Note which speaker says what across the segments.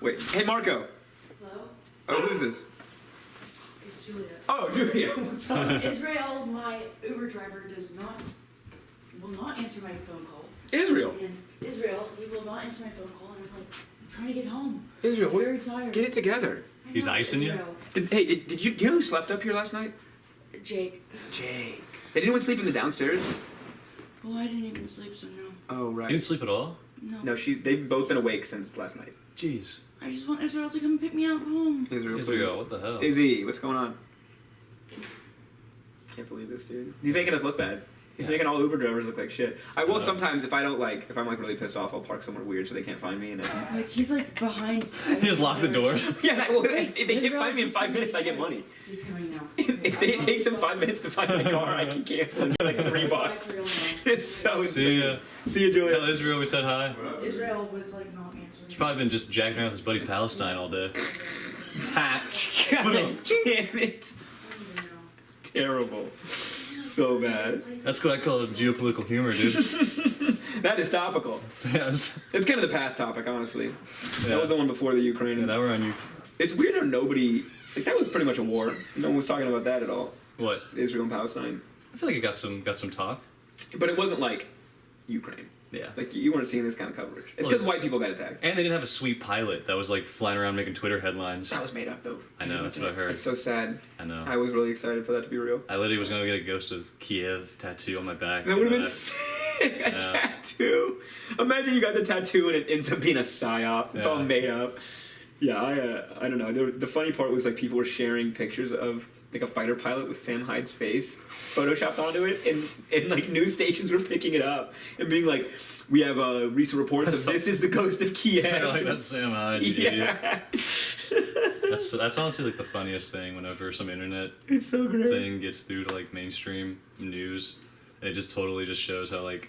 Speaker 1: Wait. Hey, Marco.
Speaker 2: Hello?
Speaker 1: Oh, who's this?
Speaker 2: It's Julia.
Speaker 1: Oh, Julia. What's up?
Speaker 2: Israel, my Uber driver, will not answer my phone call.
Speaker 1: Israel.
Speaker 2: And Israel, he will not answer my phone call, and I'm like, I'm trying to get home.
Speaker 1: Israel,
Speaker 2: I'm very tired.
Speaker 1: Get it together.
Speaker 2: I
Speaker 3: He's
Speaker 2: know,
Speaker 3: icing you?
Speaker 2: Israel.
Speaker 1: Did you know who slept up here last night?
Speaker 2: Jake.
Speaker 1: Jake. Did anyone sleep in the downstairs?
Speaker 2: Well, I didn't even sleep, so no.
Speaker 1: Oh, right.
Speaker 3: You didn't sleep at all?
Speaker 2: No.
Speaker 1: No, they've both been awake since last night.
Speaker 3: Jeez.
Speaker 2: I just want Israel to come pick me up home.
Speaker 1: Israel,
Speaker 3: Israel,
Speaker 1: please.
Speaker 3: what the hell?
Speaker 1: Izzy, what's going on? Can't believe this, dude. He's making us look bad. He's making all Uber drivers look like shit. I will sometimes, if I'm really pissed off, I'll park somewhere weird so they can't find me. And
Speaker 2: Like, he's like behind.
Speaker 3: You just lock the doors?
Speaker 1: yeah, well, if they can't
Speaker 2: Israel's
Speaker 1: find me in
Speaker 2: just
Speaker 1: 5
Speaker 2: coming
Speaker 1: minutes, I get
Speaker 2: inside.
Speaker 1: money.
Speaker 2: He's coming now.
Speaker 1: If it takes them 5 minutes to find my car, I can cancel and get like $3. It's so
Speaker 3: See
Speaker 1: insane.
Speaker 3: ya.
Speaker 1: See you, Julia.
Speaker 3: Tell Israel we said hi.
Speaker 2: Israel was like not answering.
Speaker 3: He's probably been just jacking around with his buddy Palestine all day.
Speaker 1: Ha! God damn it!
Speaker 2: I don't even know.
Speaker 1: Terrible. So bad.
Speaker 3: That's what I call geopolitical humor, dude.
Speaker 1: That is topical.
Speaker 3: Yes.
Speaker 1: It's kind of the past topic, honestly.
Speaker 3: Yeah.
Speaker 1: That was the one before the Ukraine.
Speaker 3: Yeah, now we're on you.
Speaker 1: It's weird how nobody. Like, that was pretty much a war. No one was talking about that at all.
Speaker 3: What?
Speaker 1: Israel and Palestine.
Speaker 3: I feel like it got some talk.
Speaker 1: But it wasn't like Ukraine.
Speaker 3: Yeah.
Speaker 1: Like, you weren't seeing this kind of coverage. It's
Speaker 3: Well,
Speaker 1: because white people got attacked.
Speaker 3: And they didn't have a sweet pilot that was like flying around making Twitter headlines.
Speaker 1: That was made up, though.
Speaker 3: I know, that's what I heard.
Speaker 1: It's so sad.
Speaker 3: I know.
Speaker 1: I was really excited for that to be real.
Speaker 3: I literally was gonna get a Ghost of Kiev tattoo on my back.
Speaker 1: That would have
Speaker 3: and
Speaker 1: been
Speaker 3: then
Speaker 1: sick. A
Speaker 3: Yeah.
Speaker 1: tattoo. Imagine you got the tattoo and it ends up being a psyop. It's all
Speaker 3: Yeah.
Speaker 1: made up. Yeah, I don't know. The funny part was like people were sharing pictures of like a fighter pilot with Sam Hyde's face photoshopped onto it, and like news stations were picking it up and being like, "We have recent reports of this is the Ghost of Kiev."
Speaker 3: Yeah, like that's Sam Hyde. You idiot.
Speaker 1: Yeah,
Speaker 3: That's honestly like the funniest thing whenever some internet
Speaker 1: it's so great.
Speaker 3: thing gets through to like mainstream news. It just totally just shows how like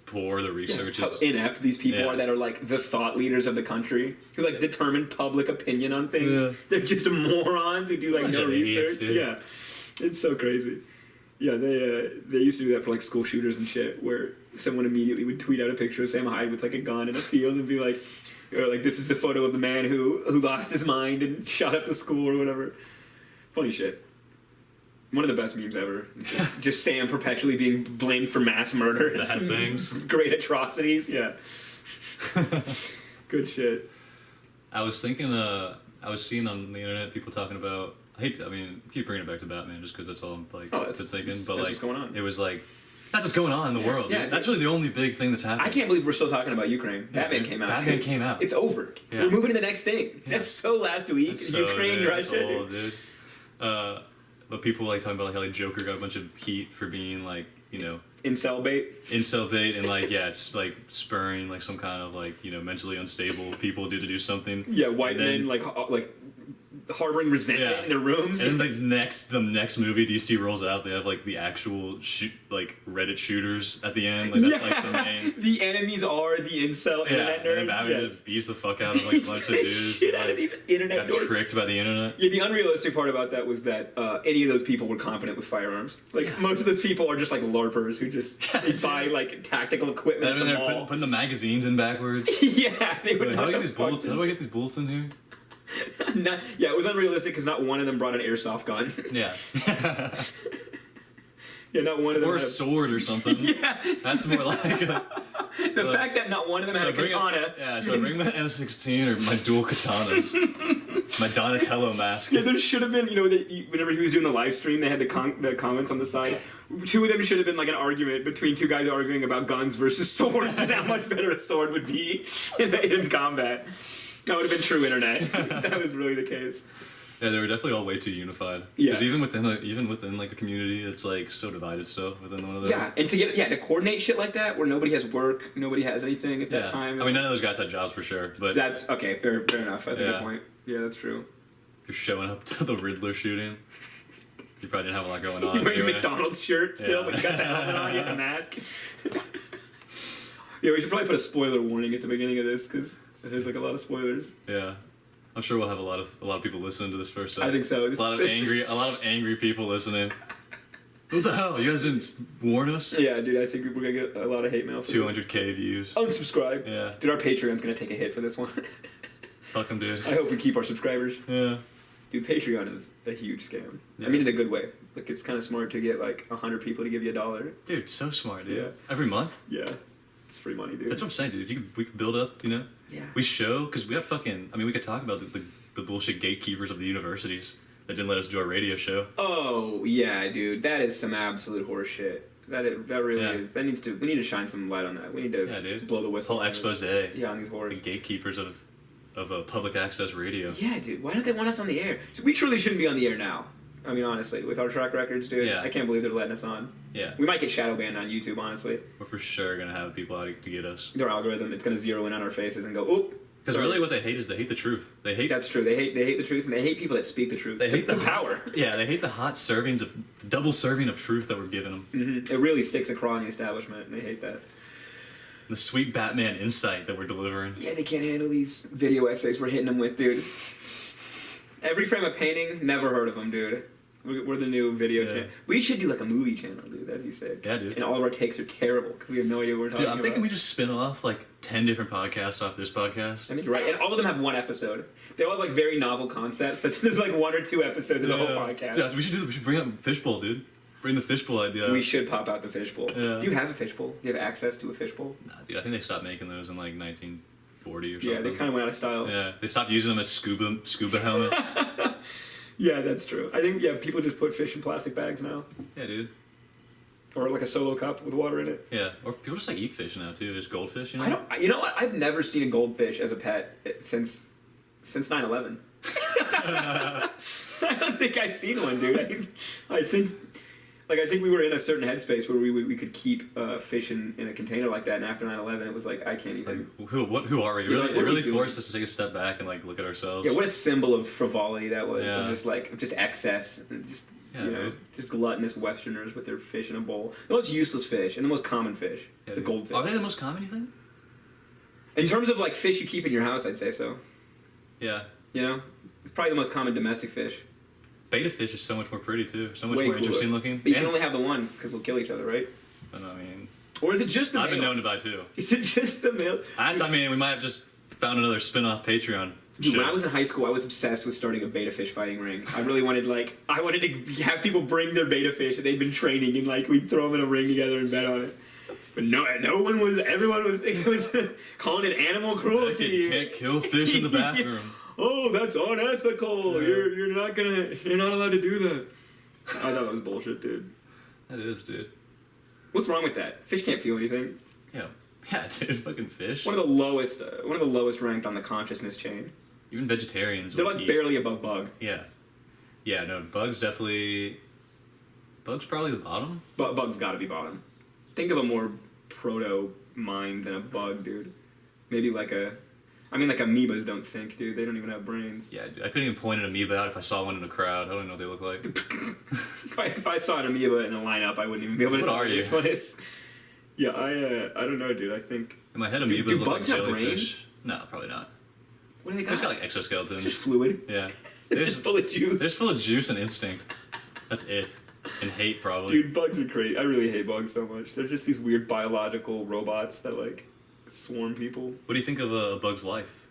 Speaker 3: poor the research
Speaker 1: How
Speaker 3: is.
Speaker 1: inept these people
Speaker 3: Yeah.
Speaker 1: are that are like the thought leaders of the country who like determine public opinion on things.
Speaker 3: Yeah.
Speaker 1: They're just morons who do like
Speaker 3: Bunch
Speaker 1: no
Speaker 3: of idiots,
Speaker 1: research.
Speaker 3: dude.
Speaker 1: Yeah, it's so crazy. Yeah, they used to do that for like school shooters and shit, where someone immediately would tweet out a picture of Sam Hyde with like a gun in a field and be like, or like, this is the photo of the man who lost his mind and shot up the school or whatever. Funny shit. One of the best memes ever. Just Sam perpetually being blamed for mass murder.
Speaker 3: Bad things.
Speaker 1: Great atrocities, yeah. Good shit.
Speaker 3: I was thinking, I was seeing on the internet people talking about. I mean, keep bringing it back to Batman just because that's all I'm like thinking. But
Speaker 1: that's
Speaker 3: like,
Speaker 1: what's going on.
Speaker 3: it was like that's what's going on in the world.
Speaker 1: Yeah,
Speaker 3: dude. That's really the only big thing that's happening.
Speaker 1: I can't believe we're still talking about Ukraine.
Speaker 3: Yeah,
Speaker 1: Batman
Speaker 3: dude.
Speaker 1: came out.
Speaker 3: Batman
Speaker 1: too.
Speaker 3: came out.
Speaker 1: It's over.
Speaker 3: Yeah.
Speaker 1: We're moving to the next thing.
Speaker 3: Yeah.
Speaker 1: That's so last week.
Speaker 3: That's so,
Speaker 1: Ukraine,
Speaker 3: dude,
Speaker 1: Russia.
Speaker 3: that's old, dude. But people like talking about like how like Joker got a bunch of heat for being like, you know,
Speaker 1: Incel bait.
Speaker 3: incel bait and like yeah, it's like spurring like some kind of like, you know, mentally unstable people to do something.
Speaker 1: Yeah, white
Speaker 3: And then-
Speaker 1: men like harboring resentment
Speaker 3: Yeah.
Speaker 1: in their rooms.
Speaker 3: And then like the next movie DC rolls out, they have like the actual like Reddit shooters at the end. Like that's like the main.
Speaker 1: The enemies are the incel
Speaker 3: Yeah,
Speaker 1: internet
Speaker 3: and then
Speaker 1: nerds.
Speaker 3: Batman
Speaker 1: Yes.
Speaker 3: just beats the fuck out of like a
Speaker 1: Beats
Speaker 3: bunch of
Speaker 1: the
Speaker 3: dudes.
Speaker 1: shit
Speaker 3: who,
Speaker 1: out of
Speaker 3: like,
Speaker 1: these internet
Speaker 3: got
Speaker 1: dorks.
Speaker 3: tricked by the internet.
Speaker 1: Yeah, the unrealistic part about that was that any of those people were competent with firearms. Like, most of those people are just like LARPers who just they buy like tactical equipment
Speaker 3: And
Speaker 1: at
Speaker 3: then
Speaker 1: the
Speaker 3: they're
Speaker 1: mall.
Speaker 3: putting the magazines in backwards.
Speaker 1: Yeah, they would
Speaker 3: Like, how do I
Speaker 1: not
Speaker 3: get these bullets? How do I get these bullets in here?
Speaker 1: Yeah, it was unrealistic because not one of them brought an airsoft gun.
Speaker 3: Yeah.
Speaker 1: Yeah, not one of them.
Speaker 3: Or a
Speaker 1: had
Speaker 3: sword or something.
Speaker 1: Yeah,
Speaker 3: That's more like a,
Speaker 1: the fact that not one of them had a katana.
Speaker 3: Should I bring my M16 or my dual katanas? My Donatello mask.
Speaker 1: Yeah, there should have been, you know, whenever he was doing the live stream, they had the comments on the side. Two of them should have been like an argument between two guys arguing about guns versus swords and how much better a sword would be in combat. That would have been true internet. That was really the case.
Speaker 3: Yeah, they were definitely all way too unified.
Speaker 1: Yeah.
Speaker 3: 'Cause even within like a community, it's like so divided still within one of those.
Speaker 1: Yeah, and to coordinate shit like that where nobody has work, nobody has anything at that
Speaker 3: Yeah.
Speaker 1: time.
Speaker 3: I mean, none of those guys had jobs for sure, but
Speaker 1: That's okay. Fair enough. That's a
Speaker 3: Yeah.
Speaker 1: good point. Yeah, that's true.
Speaker 3: you're showing up to the Riddler shooting. You probably didn't have a lot going on.
Speaker 1: You're wearing a
Speaker 3: anyway.
Speaker 1: McDonald's shirt still,
Speaker 3: Yeah.
Speaker 1: but you got the helmet on, you got the mask. Yeah, we should probably put a spoiler warning at the beginning of this because there's like a lot of spoilers.
Speaker 3: Yeah, I'm sure we'll have a lot of people listening to this first time.
Speaker 1: I think so.
Speaker 3: A lot of angry people listening. What the hell? You guys didn't warn us?
Speaker 1: Yeah, dude, I think we're gonna get a lot of hate mail. For
Speaker 3: 200K views.
Speaker 1: This. Unsubscribe.
Speaker 3: Yeah.
Speaker 1: Dude, our Patreon's gonna take a hit for this one.
Speaker 3: Fuck them, dude.
Speaker 1: I hope we keep our subscribers.
Speaker 3: Yeah.
Speaker 1: Dude, Patreon is a huge scam.
Speaker 3: Yeah.
Speaker 1: I mean, in a good way. Like, it's kind of smart to get, like, 100 people to give you $1.
Speaker 3: Dude, so smart, dude.
Speaker 1: Yeah.
Speaker 3: Every month?
Speaker 1: Yeah. It's free money, dude.
Speaker 3: That's what I'm saying, dude. If we could build up, you know?
Speaker 2: Yeah.
Speaker 3: We show, because we have fucking, I mean, we could talk about the bullshit gatekeepers of the universities that didn't let us do our radio show.
Speaker 1: Oh, yeah, dude. That is some absolute horse shit. That really
Speaker 3: Yeah.
Speaker 1: is. We need to shine some light on that. We need to
Speaker 3: dude.
Speaker 1: blow the whistle.
Speaker 3: Whole
Speaker 1: on
Speaker 3: expose.
Speaker 1: this. Yeah, on these
Speaker 3: The
Speaker 1: whores.
Speaker 3: gatekeepers of a public access radio.
Speaker 1: Yeah, dude. Why don't they want us on the air? We truly shouldn't be on the air now. I mean, honestly, with our track records, dude,
Speaker 3: Yeah.
Speaker 1: I can't believe they're letting us on.
Speaker 3: Yeah.
Speaker 1: We might get shadow banned on YouTube, honestly.
Speaker 3: We're for sure going to have people out to get us.
Speaker 1: Their algorithm, it's going to zero in on our faces and go, oop.
Speaker 3: Because really what they hate is they hate the truth. They hate...
Speaker 1: That's true. They hate the truth, and they hate people that speak the truth.
Speaker 3: They hate
Speaker 1: the
Speaker 3: the
Speaker 1: power.
Speaker 3: Yeah, they hate the hot servings of... The double serving of truth that we're giving them.
Speaker 1: Mm-hmm. It really sticks a craw in the establishment, and they hate that.
Speaker 3: The sweet Batman insight that we're delivering.
Speaker 1: Yeah, they can't handle these video essays we're hitting them with, dude. Every frame of painting, never heard of them, dude. We're the new video channel. We should do like a movie channel, dude. That'd be sick.
Speaker 3: Yeah, dude.
Speaker 1: And all of our takes are terrible because we have no idea what we're talking
Speaker 3: Dude, I'm
Speaker 1: about.
Speaker 3: thinking we just spin off like 10 different podcasts off this podcast.
Speaker 1: I think you're right. And all of them have one episode. They all have like very novel concepts, but there's like 1 or 2 episodes of the whole podcast.
Speaker 3: Dude, we should bring up Fishbowl, dude. Bring the Fishbowl idea.
Speaker 1: We should pop out the fishbowl.
Speaker 3: Yeah.
Speaker 1: Do you have a fishbowl? Do you have access to a fishbowl?
Speaker 3: Nah, dude, I think they stopped making those in like 1940 or something.
Speaker 1: Yeah, they kind of went out of style.
Speaker 3: Yeah, they stopped using them as scuba helmets.
Speaker 1: Yeah, that's true. I think, people just put fish in plastic bags now.
Speaker 3: Yeah, dude.
Speaker 1: Or like a solo cup with water in it.
Speaker 3: Yeah, or people just like eat fish now too. There's goldfish, you know?
Speaker 1: You know what? I've never seen a goldfish as a pet since 9/11. I don't think I've seen one, dude. I think we were in a certain headspace where we could keep fish in a container like that, and after 9/11, it was like I can't even.
Speaker 3: Like, who are we?
Speaker 1: Yeah,
Speaker 3: It
Speaker 1: what are
Speaker 3: really
Speaker 1: we doing?
Speaker 3: forced us to take a step back and like look at ourselves.
Speaker 1: Yeah, what a symbol of frivolity that was,
Speaker 3: Yeah.
Speaker 1: of just excess, and just
Speaker 3: Yeah,
Speaker 1: you know,
Speaker 3: dude.
Speaker 1: just gluttonous Westerners with their fish in a bowl. The most useless fish and the most common fish,
Speaker 3: Yeah,
Speaker 1: the
Speaker 3: dude.
Speaker 1: goldfish.
Speaker 3: Are they the most common, you think?
Speaker 1: In terms of like fish you keep in your house, I'd say so.
Speaker 3: Yeah.
Speaker 1: You know, it's probably the most common domestic fish.
Speaker 3: Beta fish is so much more pretty too. So much
Speaker 1: Way
Speaker 3: more
Speaker 1: cooler.
Speaker 3: interesting looking.
Speaker 1: But you can
Speaker 3: And-
Speaker 1: only have the one because they'll kill each other, right?
Speaker 3: I mean,
Speaker 1: Or is it just the
Speaker 3: I've been known
Speaker 1: males?
Speaker 3: to buy two.
Speaker 1: Is it just the male?
Speaker 3: I mean, we might have just found another spin-off Patreon.
Speaker 1: Dude, when
Speaker 3: show.
Speaker 1: I was in high school, I was obsessed with starting a beta fish fighting ring. I really wanted to have people bring their beta fish that they'd been training, and like we'd throw them in a ring together and bet on it. But everyone was calling it animal cruelty.
Speaker 3: You can't kill fish in the bathroom.
Speaker 1: Oh, that's unethical.
Speaker 3: Yeah.
Speaker 1: You're not allowed to do that. I thought that was bullshit, dude.
Speaker 3: That is, dude.
Speaker 1: What's wrong with that? Fish can't feel anything.
Speaker 3: Yeah, dude, fucking fish.
Speaker 1: One of the lowest ranked on the consciousness chain.
Speaker 3: Even vegetarians.
Speaker 1: They're
Speaker 3: will
Speaker 1: like
Speaker 3: eat.
Speaker 1: barely above bug.
Speaker 3: Yeah. Yeah, no, bugs definitely... Bugs probably the bottom?
Speaker 1: But bug's got to be bottom. Think of a more proto mind than a bug, dude. Maybe like amoebas don't think, dude. They don't even have brains.
Speaker 3: Yeah, dude, I couldn't even point an amoeba out if I saw one in a crowd. I don't know what they look like.
Speaker 1: If I saw an amoeba in a lineup, I wouldn't even be able to
Speaker 3: What
Speaker 1: tell
Speaker 3: are you?
Speaker 1: which one is. Yeah, I don't know, dude. I think...
Speaker 3: In my head,
Speaker 1: Do
Speaker 3: amoebas look like
Speaker 1: bugs have
Speaker 3: jellyfish.
Speaker 1: brains?
Speaker 3: No, probably not.
Speaker 1: What do they got?
Speaker 3: It's got like exoskeletons.
Speaker 1: Just fluid.
Speaker 3: Yeah.
Speaker 1: They're just full of juice.
Speaker 3: They're just full of juice and instinct. That's it. And hate, probably.
Speaker 1: Dude, bugs are crazy. I really hate bugs so much. They're just these weird biological robots that, like, swarm people.
Speaker 3: What do you think of a bug's life?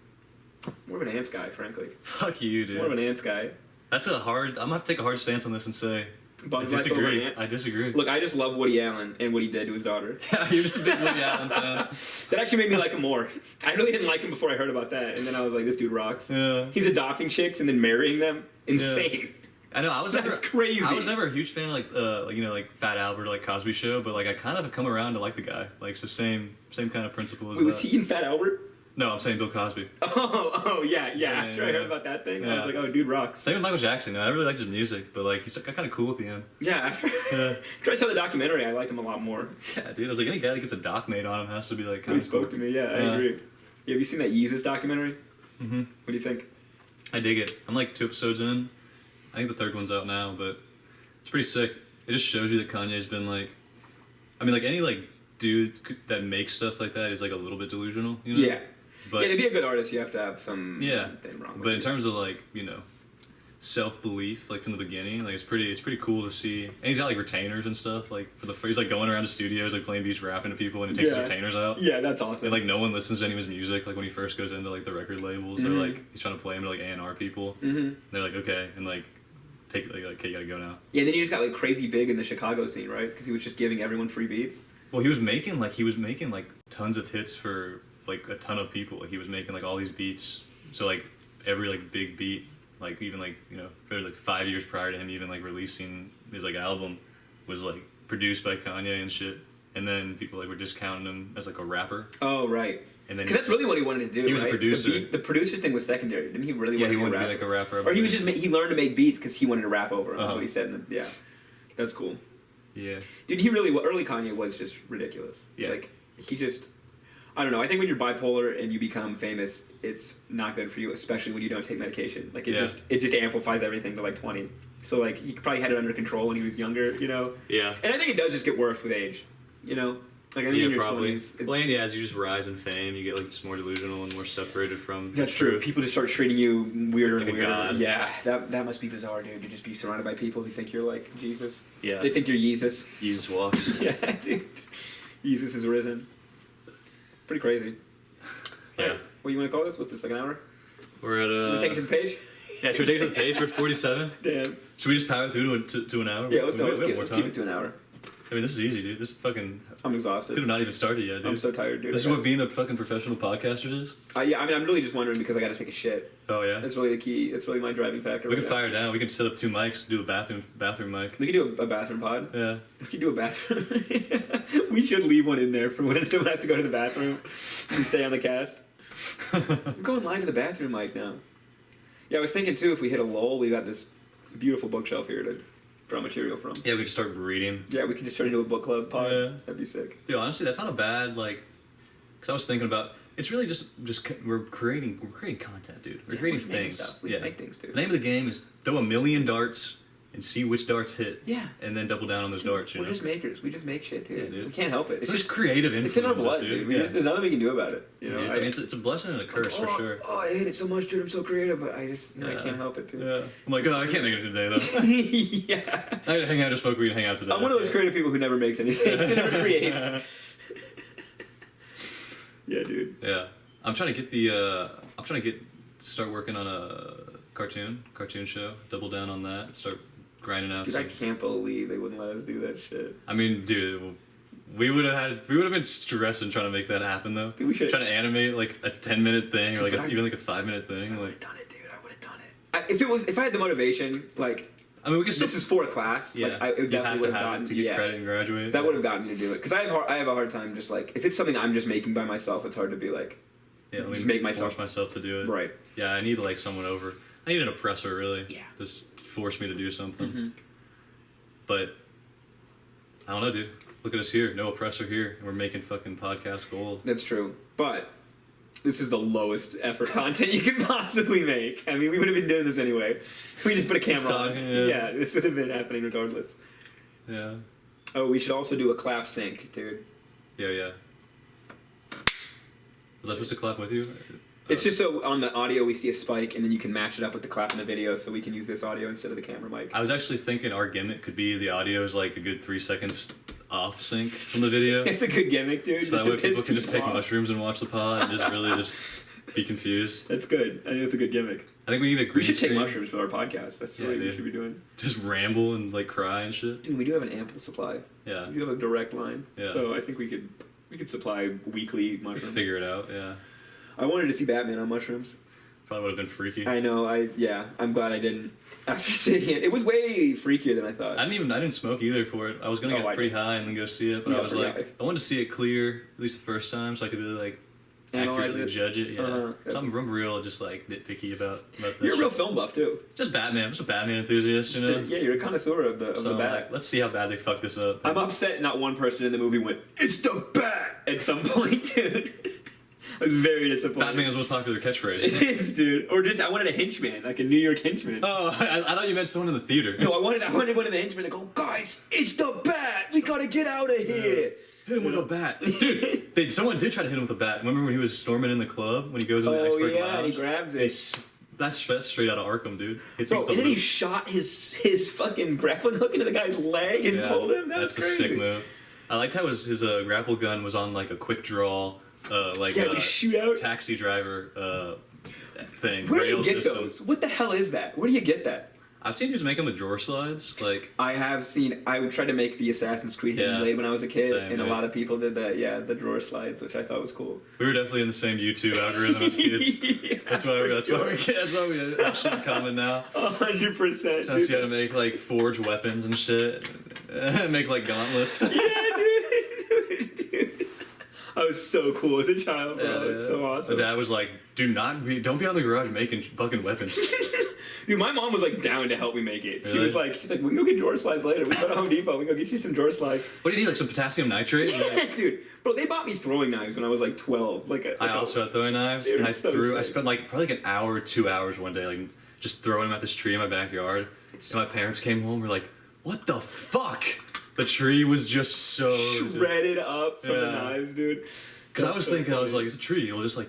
Speaker 1: More of an ants guy, frankly.
Speaker 3: Fuck you, dude.
Speaker 1: More of an ants guy.
Speaker 3: That's I'm gonna have to take a hard stance on this and say I
Speaker 1: Bugs life over
Speaker 3: disagree.
Speaker 1: ants.
Speaker 3: I disagree.
Speaker 1: Look, I just love Woody Allen and what he did to his daughter.
Speaker 3: Yeah, you're just a big Woody Allen fan.
Speaker 1: That actually made me like him more. I really didn't like him before I heard about that, and then I was like, this dude rocks.
Speaker 3: Yeah.
Speaker 1: He's adopting chicks and then marrying them. Insane.
Speaker 3: I know. I was
Speaker 1: That's
Speaker 3: never
Speaker 1: crazy.
Speaker 3: I was never a huge fan of like Fat Albert or like Cosby Show, but like I kind of have come around to like the guy. Like so same kind of principle as
Speaker 1: Wait, was
Speaker 3: that.
Speaker 1: he in Fat Albert?
Speaker 3: No, I'm saying Bill Cosby.
Speaker 1: Oh, yeah.
Speaker 3: Yeah,
Speaker 1: After I
Speaker 3: yeah.
Speaker 1: heard about that thing, I
Speaker 3: Yeah.
Speaker 1: was like, oh, dude rocks.
Speaker 3: Same with Michael Jackson. I really liked his music, but like he's got kind of cool at the end.
Speaker 1: Yeah, after,
Speaker 3: Yeah.
Speaker 1: after I saw the documentary, I liked him a lot more.
Speaker 3: Yeah, dude. I was like, any guy that gets a doc made on him has to be like kind
Speaker 1: Really
Speaker 3: of
Speaker 1: spoke to me, yeah, I
Speaker 3: Yeah.
Speaker 1: agree. Yeah, have you seen that Yeezus documentary?
Speaker 3: Mm-hmm.
Speaker 1: What do you think?
Speaker 3: I dig it. I'm like 2 episodes in. I think the third one's out now, but it's pretty sick. It just shows you that Kanye's been like, I mean, like any like dude that makes stuff like that is like a little bit delusional, you know?
Speaker 1: Yeah.
Speaker 3: But
Speaker 1: yeah, to be a good artist, you have to have some
Speaker 3: yeah,
Speaker 1: thing wrong with
Speaker 3: but in
Speaker 1: it.
Speaker 3: terms of like, you know, self-belief like from the beginning. Like it's pretty cool to see. And he's got like retainers and stuff. Like he's like going around to studios like playing beats, rapping to people, and he takes his retainers out.
Speaker 1: Yeah, that's awesome.
Speaker 3: And like no one listens to any of his music. Like when he first goes into like the record labels, they're like he's trying to play him to like A&R people. They're like, okay, and like take like okay, you gotta go now.
Speaker 1: Yeah, then he just got like crazy big in the Chicago scene, right? Because he was just giving everyone free beats.
Speaker 3: Well, he was making like tons of hits for like a ton of people. Like he was making like all these beats. So like every like big beat, like even like for like 5 years prior to him even like releasing his like album, was like produced by Kanye and shit. And then people like were discounting him as like a rapper.
Speaker 1: Oh right.
Speaker 3: And then
Speaker 1: because that's really what he wanted to do.
Speaker 3: He was
Speaker 1: right?
Speaker 3: a producer.
Speaker 1: The producer thing was secondary. Didn't he really?
Speaker 3: Yeah,
Speaker 1: want
Speaker 3: he
Speaker 1: to
Speaker 3: wanted to be like a rapper.
Speaker 1: Or he was just he learned to make beats because he wanted to rap over them. That's what he said. Yeah, that's cool.
Speaker 3: Yeah.
Speaker 1: Dude, he really early Kanye was just ridiculous.
Speaker 3: Yeah.
Speaker 1: Like he just. I don't know. I think when you're bipolar and you become famous, it's not good for you, especially when you don't take medication. Like it just amplifies everything to like 20. So like he probably had it under control when he was younger,
Speaker 3: Yeah.
Speaker 1: And I think it does just get worse with age, Like I think in your 20s.
Speaker 3: Well, and yeah, as you just rise in fame, you get like just more delusional and more separated from.
Speaker 1: That's true. People just start treating you weirder
Speaker 3: like
Speaker 1: and weirder.
Speaker 3: God.
Speaker 1: Yeah, that must be bizarre, dude. To just be surrounded by people who think you're like Jesus.
Speaker 3: Yeah.
Speaker 1: They think you're Jesus.
Speaker 3: Jesus walks.
Speaker 1: Yeah, dude. Jesus is risen. Pretty crazy.
Speaker 3: Yeah.
Speaker 1: Right. What do you want to call this? What's this, like an hour?
Speaker 3: We're at
Speaker 1: We take it to the page?
Speaker 3: Yeah, should we take it to the page? We're at 47.
Speaker 1: Damn.
Speaker 3: Should we just power through to an hour?
Speaker 1: Yeah, let's
Speaker 3: We have more
Speaker 1: keep
Speaker 3: time.
Speaker 1: it to an hour.
Speaker 3: I mean, this is easy, dude. This fucking
Speaker 1: I'm exhausted.
Speaker 3: could have not even started yet, dude.
Speaker 1: I'm so tired, dude.
Speaker 3: This is what being a fucking professional podcaster is.
Speaker 1: Yeah, I mean, I'm really just wondering because I got to take a shit.
Speaker 3: Oh yeah.
Speaker 1: That's really the key. That's really my driving factor.
Speaker 3: We
Speaker 1: right
Speaker 3: can
Speaker 1: now.
Speaker 3: fire down. We can set up 2 mics, do a bathroom mic.
Speaker 1: We can do a bathroom pod.
Speaker 3: Yeah.
Speaker 1: We can do a bathroom. We should leave one in there for when someone has to go to the bathroom and stay on the cast. I'm going live to the bathroom mic now. Yeah, I was thinking too, if we hit a lull, we got this beautiful bookshelf here to draw material from.
Speaker 3: Yeah, we just start reading.
Speaker 1: Yeah, we could just turn into a book club pod.
Speaker 3: Yeah.
Speaker 1: That'd be sick.
Speaker 3: Dude, honestly, that's not a bad like. Because I was thinking about it's really just we're creating content, dude. We're creating
Speaker 1: we're just making
Speaker 3: things.
Speaker 1: stuff. We just make things, dude.
Speaker 3: The name of the game is throw a million darts and see which darts hit.
Speaker 1: Yeah.
Speaker 3: And then double down on those darts.
Speaker 1: We're just makers. We just make shit, dude.
Speaker 3: Yeah, dude.
Speaker 1: We can't help it.
Speaker 3: It's just creative
Speaker 1: It's
Speaker 3: influences,
Speaker 1: in our blood,
Speaker 3: dude.
Speaker 1: dude. There's nothing we can do about it. You know,
Speaker 3: Yeah, it's a blessing and a curse for sure.
Speaker 1: Oh, I hate it so much, dude. I'm so creative, but I just, I can't help it, dude.
Speaker 3: Yeah. I'm like, oh, I can't make it today though.
Speaker 1: Yeah.
Speaker 3: I hang out, just smoke weed, and hang out today.
Speaker 1: I'm one of those creative people who never makes anything. Who never creates. Yeah, dude.
Speaker 3: Yeah. I'm trying to get start working on a cartoon show. Double down on that. Start grinding out.
Speaker 1: Dude, I can't believe they wouldn't let us do that shit.
Speaker 3: I mean, dude, we would have been stressing trying to make that happen though.
Speaker 1: Dude, we should
Speaker 3: trying to animate like a 10-minute thing or like
Speaker 1: Dude,
Speaker 3: even like a 5-minute thing.
Speaker 1: I would
Speaker 3: Like,
Speaker 1: have done it, dude. I would have done it. If I had the motivation, like,
Speaker 3: I mean, we can still.
Speaker 1: this is for a class.
Speaker 3: Yeah.
Speaker 1: Like, it
Speaker 3: you
Speaker 1: definitely
Speaker 3: have
Speaker 1: would
Speaker 3: to
Speaker 1: have
Speaker 3: have
Speaker 1: gotten
Speaker 3: it to get credit and graduate.
Speaker 1: That would have gotten me to do it because I have a hard time just like if it's something I'm just making by myself. It's hard to be like,
Speaker 3: Yeah, let
Speaker 1: just
Speaker 3: me
Speaker 1: make myself
Speaker 3: force myself to do it.
Speaker 1: right.
Speaker 3: Yeah, I need like someone over. I need an oppressor, really.
Speaker 1: Yeah.
Speaker 3: Just force me to do something.
Speaker 1: Mm-hmm.
Speaker 3: But I don't know, dude. Look at us here. No oppressor here. And we're making fucking podcast gold.
Speaker 1: That's true, but this is the lowest effort content you could possibly make. I mean, we would have been doing this anyway. We just put a camera on.
Speaker 3: talking, yeah.
Speaker 1: Yeah, this would have been happening regardless.
Speaker 3: Yeah.
Speaker 1: Oh, we should also do a clap sync, dude.
Speaker 3: Yeah. Was I supposed to clap with you?
Speaker 1: It's just so on the audio we see a spike, and then you can match it up with the clap in the video, so we can use this audio instead of the camera mic.
Speaker 3: I was actually thinking our gimmick could be the audio is like a good 3 seconds off sync from the video.
Speaker 1: It's a good gimmick, dude.
Speaker 3: So
Speaker 1: just
Speaker 3: that
Speaker 1: to
Speaker 3: way
Speaker 1: piss
Speaker 3: people can just take
Speaker 1: off.
Speaker 3: mushrooms and watch the pod and just really just be confused.
Speaker 1: That's good. I think it's a good gimmick.
Speaker 3: I think we need a green
Speaker 1: We should take
Speaker 3: screen.
Speaker 1: mushrooms for our podcast. That's
Speaker 3: Yeah,
Speaker 1: what we
Speaker 3: dude.
Speaker 1: should be doing.
Speaker 3: Just ramble and like cry and shit.
Speaker 1: Dude, we do have an ample supply.
Speaker 3: Yeah.
Speaker 1: We do have a direct line.
Speaker 3: Yeah.
Speaker 1: So I think we could supply weekly
Speaker 3: We can
Speaker 1: mushrooms.
Speaker 3: figure it out, yeah.
Speaker 1: I wanted to see Batman on mushrooms.
Speaker 3: Probably would have been freaky.
Speaker 1: I know. I'm glad I didn't. After seeing it, it was way freakier than I thought.
Speaker 3: I didn't smoke either for it. I was gonna
Speaker 1: Oh,
Speaker 3: get
Speaker 1: I
Speaker 3: pretty
Speaker 1: did.
Speaker 3: high and then go see it, but
Speaker 1: You
Speaker 3: I
Speaker 1: got
Speaker 3: was
Speaker 1: pretty
Speaker 3: like,
Speaker 1: high.
Speaker 3: I wanted to see it clear at least the first time, so I could really like
Speaker 1: Analyze
Speaker 3: accurately
Speaker 1: it.
Speaker 3: judge it. Yeah,
Speaker 1: Uh-huh.
Speaker 3: so I'm real just like nitpicky about that.
Speaker 1: You're a real
Speaker 3: shit.
Speaker 1: film buff too.
Speaker 3: Just Batman. I'm just a Batman enthusiast, you know.
Speaker 1: Yeah, you're a connoisseur of the
Speaker 3: So I'm
Speaker 1: bat.
Speaker 3: like, let's see how bad they fuck this up.
Speaker 1: I'm upset not one person in the movie went, "It's the bat!" at some point, dude. I was very disappointed.
Speaker 3: Batman's most popular
Speaker 1: It
Speaker 3: catchphrase.
Speaker 1: is, dude. Or just I wanted a henchman, like a New York henchman.
Speaker 3: Oh, I thought you meant someone in the theater.
Speaker 1: No, I wanted one of the henchmen to go, "Guys, it's the bat! We gotta get out of here!"
Speaker 3: Hit him with a bat, dude. Someone did try to hit him with a bat. Remember when he was storming in the club when he goes in the
Speaker 1: Oh
Speaker 3: expert
Speaker 1: yeah,
Speaker 3: lounge?
Speaker 1: he grabs
Speaker 3: They
Speaker 1: it.
Speaker 3: That's straight out of Arkham, dude. It's
Speaker 1: Bro,
Speaker 3: like
Speaker 1: and then he
Speaker 3: loop.
Speaker 1: shot his fucking grappling hook into the guy's leg and pulled him. That was
Speaker 3: That's
Speaker 1: crazy.
Speaker 3: a sick move. I liked how his grapple gun was on like a quick draw, like
Speaker 1: Yeah, we shoot out.
Speaker 3: taxi driver thing.
Speaker 1: Where do you
Speaker 3: rail
Speaker 1: get
Speaker 3: system.
Speaker 1: those? What the hell is that? Where do you get that?
Speaker 3: I've seen dudes make them with drawer slides. Like,
Speaker 1: I have seen. I tried to make the Assassin's Creed Hidden
Speaker 3: Yeah.
Speaker 1: Blade when I was a kid,
Speaker 3: Same,
Speaker 1: and a
Speaker 3: dude.
Speaker 1: lot of people did that. Yeah, the drawer slides, which I thought was cool.
Speaker 3: we were definitely in the same YouTube algorithm as kids.
Speaker 1: Yeah,
Speaker 3: That's why we have shit in common now.
Speaker 1: 100%.
Speaker 3: Trying to see how to make like forge weapons and shit. Make like gauntlets.
Speaker 1: Yeah, dude. I was so cool as a child, bro. It was so awesome.
Speaker 3: My dad was like, don't be on the garage making fucking weapons.
Speaker 1: Dude, my mom was like down to help me make it. She
Speaker 3: Really?
Speaker 1: was like, we can go get drawer slides later. We go to Home Depot. We can go get you some drawer slides.
Speaker 3: What do you need? Like some potassium nitrate?
Speaker 1: Yeah, dude. Bro, they bought me throwing knives when I was like 12.
Speaker 3: I also had throwing knives,
Speaker 1: They were
Speaker 3: and I
Speaker 1: so
Speaker 3: threw. I
Speaker 1: sick.
Speaker 3: spent like probably like an hour, or 2 hours one day, like just throwing them at this tree in my backyard. And my parents came home. We're like, "What the fuck?" The tree was just so
Speaker 1: shredded up from the
Speaker 3: Yeah.
Speaker 1: knives, dude.
Speaker 3: Because I
Speaker 1: That's
Speaker 3: was
Speaker 1: so
Speaker 3: thinking, I was
Speaker 1: funny.
Speaker 3: like, "It's a tree. It'll just like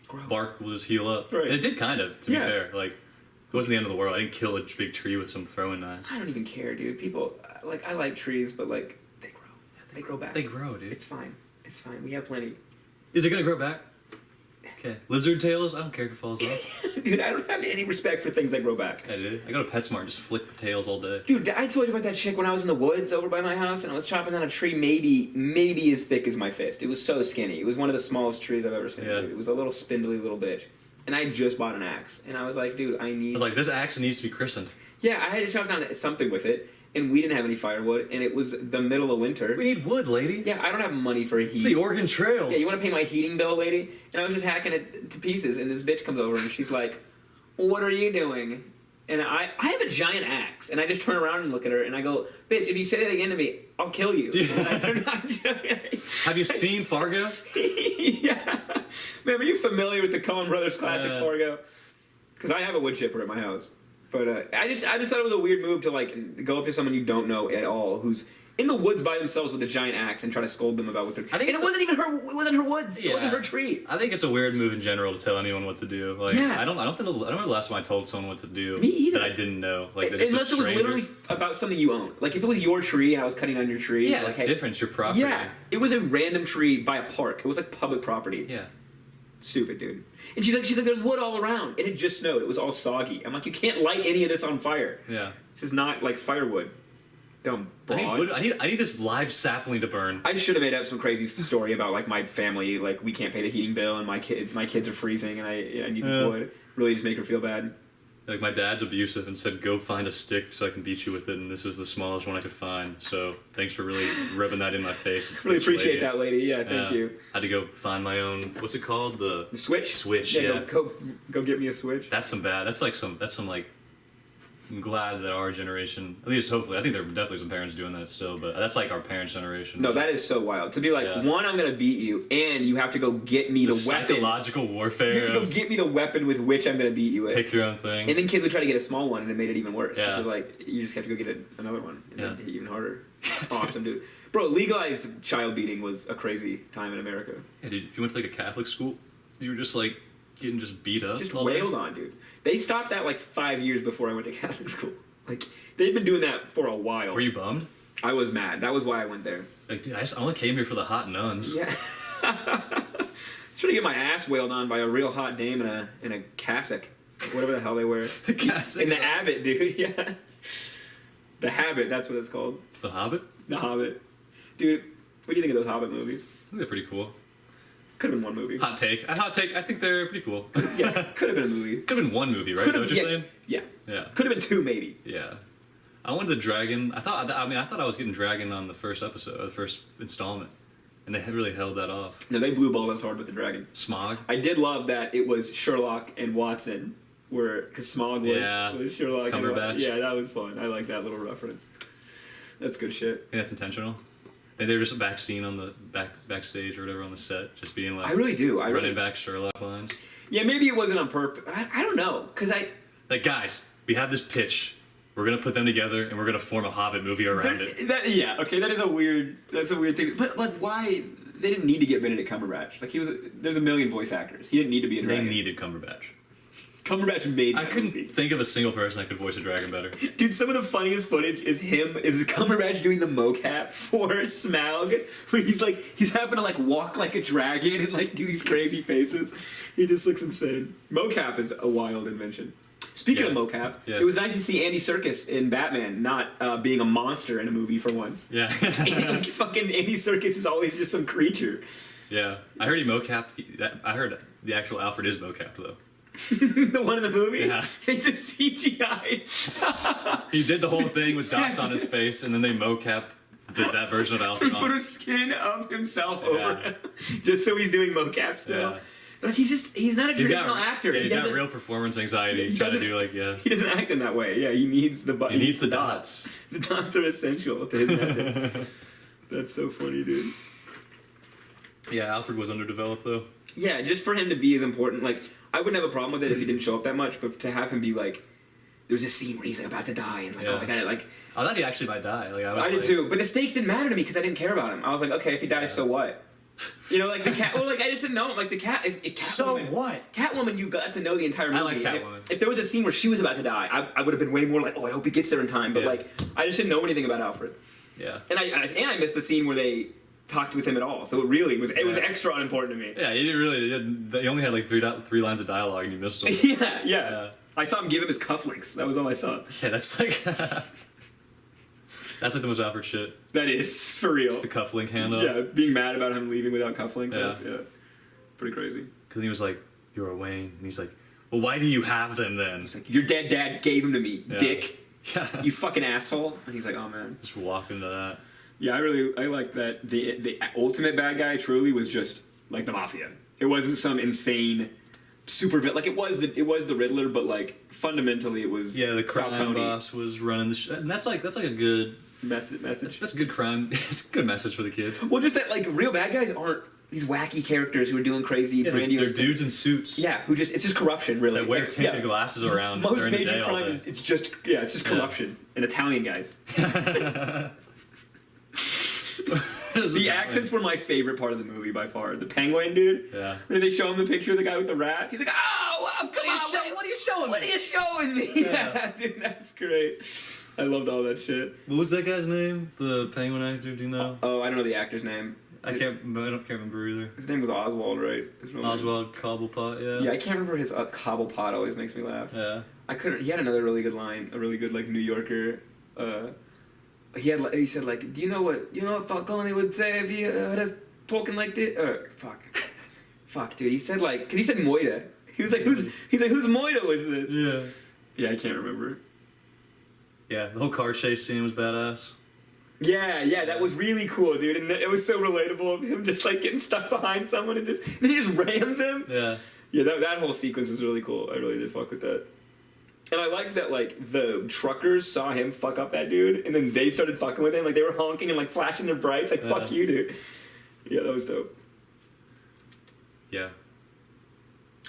Speaker 1: Grow.
Speaker 3: bark will just heal up."
Speaker 1: Right.
Speaker 3: And it did kind of. To
Speaker 1: Yeah.
Speaker 3: be fair, like it wasn't the end of the world. I didn't kill a big tree with some throwing knives.
Speaker 1: I don't even care, dude. People like I like trees, but like they grow. They grow back.
Speaker 3: They grow, dude.
Speaker 1: It's fine. It's fine. We have plenty.
Speaker 3: Is it gonna grow back? Okay. Lizard tails? I don't care if it falls off.
Speaker 1: Dude, I don't have any respect for things that grow back.
Speaker 3: I do. I go to PetSmart and just flick the tails all day.
Speaker 1: Dude, I told you about that chick when I was in the woods over by my house and I was chopping down a tree maybe as thick as my fist. It was so skinny. It was one of the smallest trees I've ever seen.
Speaker 3: Yeah.
Speaker 1: Dude. It was a little spindly little bitch. And I just bought an axe. And I was like, dude, I need...
Speaker 3: I was like, this axe needs to be christened.
Speaker 1: Yeah, I had to chop down something with it. And we didn't have any firewood. And it was the middle of winter.
Speaker 3: We need wood, lady.
Speaker 1: Yeah, I don't have money for heat.
Speaker 3: It's the Oregon Trail.
Speaker 1: Yeah, you want to pay my heating bill, lady? And I was just hacking it to pieces, and this bitch comes over and she's like, "What are you doing?" And I have a giant axe, and I just turn around and look at her, and I go, "Bitch, if you say that again to me, I'll kill you."
Speaker 3: Yeah.
Speaker 1: And I turn around-
Speaker 3: Have you seen Fargo?
Speaker 1: Yeah. Man, are you familiar with the Coen Brothers classic Fargo? Because I have a wood chipper at my house. But I just thought it was a weird move to like go up to someone you don't know at all who's in the woods by themselves with a giant axe and try to scold them about what they're.
Speaker 3: I think
Speaker 1: And it wasn't even her. It wasn't her woods. It wasn't
Speaker 3: Yeah.
Speaker 1: her tree.
Speaker 3: I think it's a weird move in general to tell anyone what to do. Like,
Speaker 1: Yeah.
Speaker 3: I don't remember the last time I told someone what to do.
Speaker 1: Me either.
Speaker 3: That I didn't know. Like, that it's
Speaker 1: Unless
Speaker 3: a
Speaker 1: it was
Speaker 3: stranger.
Speaker 1: literally about something you own. Like if it was your tree and I was cutting down your tree.
Speaker 3: Yeah,
Speaker 1: like,
Speaker 3: it's
Speaker 1: hey-
Speaker 3: different. It's your property.
Speaker 1: Yeah, it was a random tree by a park. It was like public property.
Speaker 3: Yeah.
Speaker 1: Stupid, dude. And she's like, there's wood all around. It had just snowed. It was all soggy. I'm like, you can't light any of this on fire.
Speaker 3: Yeah.
Speaker 1: This is not like firewood. Dumb
Speaker 3: I need,
Speaker 1: broad.
Speaker 3: wood, I need this live sapling to burn.
Speaker 1: I should have made up some crazy story about like my family, like we can't pay the heating bill and my kids are freezing and I need this
Speaker 3: Yeah.
Speaker 1: wood. Really just make her feel bad.
Speaker 3: Like, my dad's abusive and said, go find a stick so I can beat you with it, and this is the smallest one I could find. So, thanks for really rubbing that in my face.
Speaker 1: Really
Speaker 3: Rich
Speaker 1: appreciate
Speaker 3: lady.
Speaker 1: that, lady. Yeah, thank
Speaker 3: Yeah.
Speaker 1: you.
Speaker 3: I had to go find my own, what's it called? The
Speaker 1: The switch.
Speaker 3: Switch,
Speaker 1: Yeah.
Speaker 3: yeah.
Speaker 1: Go get me a switch.
Speaker 3: That's some bad. That's some like. I'm glad that our generation, at least hopefully, I think there are definitely some parents doing that still, but that's like our parents' generation.
Speaker 1: No, that is so wild. To be like,
Speaker 3: Yeah.
Speaker 1: one, I'm gonna beat you, and you have to go get me
Speaker 3: the
Speaker 1: the weapon.
Speaker 3: psychological
Speaker 1: You
Speaker 3: warfare
Speaker 1: have to go
Speaker 3: of
Speaker 1: get me the weapon with which I'm gonna beat you with.
Speaker 3: pick your own thing.
Speaker 1: And then kids would try to get a small one, and it made it even worse.
Speaker 3: Yeah.
Speaker 1: So like, you just have to go get another one, and
Speaker 3: Yeah.
Speaker 1: then hit you even harder. Awesome, dude. Bro, legalized child beating was a crazy time in America.
Speaker 3: Yeah, dude, if you went to like a Catholic school, you were just like getting just beat up.
Speaker 1: Just
Speaker 3: all day.
Speaker 1: wailed on, dude. They stopped that like 5 years before I went to Catholic school. Like, they've been doing that for a while.
Speaker 3: Were you bummed?
Speaker 1: I was mad. That was why I went there.
Speaker 3: Like, dude, I only came here for the hot nuns.
Speaker 1: Yeah. I was trying to get my ass wailed on by a real hot dame in a cassock. Whatever the hell they wear.
Speaker 3: Cassock.
Speaker 1: In the Abbot, dude. Yeah. The Habit, that's what it's called.
Speaker 3: The Hobbit?
Speaker 1: The Hobbit. Dude, what do you think of those Hobbit movies?
Speaker 3: I think they're pretty cool.
Speaker 1: Could have been one movie.
Speaker 3: Hot take. I think they're pretty cool.
Speaker 1: Yeah, could have been a movie.
Speaker 3: Could have been one movie, right? Is that what you're
Speaker 1: yeah,
Speaker 3: saying?
Speaker 1: yeah.
Speaker 3: Yeah.
Speaker 1: Could have been two, maybe.
Speaker 3: Yeah. I wanted the dragon. I thought I was getting dragon on the first episode, or the first installment, and they had really held that off.
Speaker 1: No, they blue balled us hard with the dragon.
Speaker 3: Smog.
Speaker 1: I did love that it was Sherlock and Watson, because Smog
Speaker 3: Yeah.
Speaker 1: was Sherlock and
Speaker 3: Cumberbatch.
Speaker 1: Watson. Yeah, that was fun. I like that little reference. That's good shit.
Speaker 3: I think that's intentional. And they were just a back scene on the backstage or whatever on the set, just being like
Speaker 1: I really do. I
Speaker 3: running
Speaker 1: really.
Speaker 3: back Sherlock lines.
Speaker 1: Yeah, maybe it wasn't on purpose. I don't know, because
Speaker 3: Like, guys, we have this pitch. We're gonna put them together, and we're gonna form a Hobbit movie around it.
Speaker 1: Yeah, okay, that's a weird thing. But like, why they didn't need to get Benedict Cumberbatch? Like there's a million voice actors. He didn't need to be a
Speaker 3: They
Speaker 1: dragon.
Speaker 3: needed Cumberbatch.
Speaker 1: Cumberbatch made
Speaker 3: I
Speaker 1: that
Speaker 3: couldn't
Speaker 1: movie.
Speaker 3: think of a single person that could voice a dragon better.
Speaker 1: Dude, some of the funniest footage is Cumberbatch doing the mocap for Smaug, where he's having to like walk like a dragon and like do these crazy faces. He just looks insane. Mocap is a wild invention. Speaking of
Speaker 3: Yeah.
Speaker 1: mocap,
Speaker 3: Yeah.
Speaker 1: it was nice to see Andy Serkis in Batman not being a monster in a movie for once.
Speaker 3: Yeah.
Speaker 1: Like, fucking Andy Serkis is always just some creature.
Speaker 3: Yeah. I heard he mocapped. I heard the actual Alfred is mocapped though.
Speaker 1: The one in the movie?
Speaker 3: Yeah.
Speaker 1: They just CGI.
Speaker 3: He did the whole thing with dots on his face, and then they mocapped that version of
Speaker 1: He
Speaker 3: Alfred
Speaker 1: put
Speaker 3: on.
Speaker 1: a skin of himself over
Speaker 3: Yeah.
Speaker 1: him. Just so he's doing mocap still.
Speaker 3: Yeah.
Speaker 1: But like, he's not a
Speaker 3: He's
Speaker 1: traditional
Speaker 3: got,
Speaker 1: actor.
Speaker 3: yeah,
Speaker 1: he
Speaker 3: he's got
Speaker 1: doesn't
Speaker 3: real performance anxiety.
Speaker 1: He
Speaker 3: Trying to
Speaker 1: doesn't-
Speaker 3: do like, yeah.
Speaker 1: he doesn't act in that way. Yeah, he needs the
Speaker 3: He needs the dots.
Speaker 1: The dots are essential to his method. That's so funny, dude.
Speaker 3: Yeah, Alfred was underdeveloped though.
Speaker 1: Yeah, just for him to be as important, like, I wouldn't have a problem with it if he didn't show up that much, but to have him be like, there's a scene where he's like, about to die, and like,
Speaker 3: Yeah.
Speaker 1: oh, I gotta, like,
Speaker 3: I thought he actually might die. Like
Speaker 1: I did too, but the stakes didn't matter to me because I didn't care about him. I was like, okay, if he dies, so what? You know, like the cat. Well, like I just didn't know him. Like the cat. If Catwoman,
Speaker 3: what?
Speaker 1: Catwoman, you got to know the entire movie.
Speaker 3: I like
Speaker 1: And
Speaker 3: Catwoman.
Speaker 1: If there was a scene where she was about to die, I would have been way more like, oh, I hope he gets there in time. But
Speaker 3: Yeah.
Speaker 1: like, I just didn't know anything about Alfred,
Speaker 3: Yeah.
Speaker 1: and I missed the scene where they talked with him at all. So it really was was
Speaker 3: Yeah.
Speaker 1: extra unimportant to me.
Speaker 3: Yeah, he didn't really. He only had like three lines of dialogue, and you missed them.
Speaker 1: Yeah.
Speaker 3: Yeah.
Speaker 1: I saw him give him his cufflinks. That was all I saw.
Speaker 3: Yeah, that's like that's like the most Alfred shit.
Speaker 1: That is for real.
Speaker 3: The cufflink hand up.
Speaker 1: Yeah, being mad about him leaving without cufflinks.
Speaker 3: Yeah.
Speaker 1: Yeah, pretty crazy.
Speaker 3: Because he was like, "You're a Wayne," and he's like, "Well, why do you have them then?"
Speaker 1: It's like, your dead dad gave him to me,
Speaker 3: Yeah.
Speaker 1: dick.
Speaker 3: Yeah.
Speaker 1: You fucking asshole. And he's like, oh man.
Speaker 3: Just walk into that.
Speaker 1: Yeah, I like that the ultimate bad guy truly was just like the mafia. It wasn't some insane super like it was the Riddler, but like fundamentally it was
Speaker 3: Yeah, the crime
Speaker 1: Falcone
Speaker 3: boss was running the and that's like a good
Speaker 1: message.
Speaker 3: that's a good crime. It's a good message for the kids.
Speaker 1: Well, just that like real bad guys aren't these wacky characters who are doing crazy
Speaker 3: Yeah, they're
Speaker 1: grandiose
Speaker 3: dudes
Speaker 1: things.
Speaker 3: in suits.
Speaker 1: Yeah, who just it's just corruption really.
Speaker 3: That wear
Speaker 1: Like,
Speaker 3: tinted
Speaker 1: yeah.
Speaker 3: glasses around
Speaker 1: Most
Speaker 3: during the day
Speaker 1: major
Speaker 3: all
Speaker 1: crime
Speaker 3: day.
Speaker 1: is it's just corruption and Italian guys. The accents were my favorite part of the movie by far. The penguin dude.
Speaker 3: Yeah.
Speaker 1: When they show him the picture of the guy with the rats, he's like, "Oh, wow, come on!
Speaker 3: What are you showing?
Speaker 1: What are you showing me?" Yeah, dude, that's great. I loved all that shit.
Speaker 3: What was that guy's name? The penguin actor? Do you know?
Speaker 1: Oh, I don't know the actor's name.
Speaker 3: I can't remember either.
Speaker 1: His name was Oswald, right? His real name.
Speaker 3: Oswald Cobblepot. Yeah.
Speaker 1: Yeah, I can't remember his Cobblepot. Always makes me laugh.
Speaker 3: Yeah.
Speaker 1: I couldn't. He had another really good line, a really good like New Yorker. He said like, do you know what Falcone would say if he heard us talking like this? Fuck, dude. He said like, cause he said Moida. He was like, whose Moida was this?
Speaker 3: Yeah.
Speaker 1: Yeah, I can't remember.
Speaker 3: Yeah. The whole car chase scene was badass.
Speaker 1: Yeah, that was really cool, dude, and it was so relatable of him just like getting stuck behind someone and then he just rams him.
Speaker 3: Yeah.
Speaker 1: Yeah, that whole sequence was really cool. I really did fuck with that. And I liked that, like, the truckers saw him fuck up that dude, and then they started fucking with him. Like, they were honking and, like, flashing their brights. Like, fuck you, dude. Yeah, that was dope.
Speaker 3: Yeah.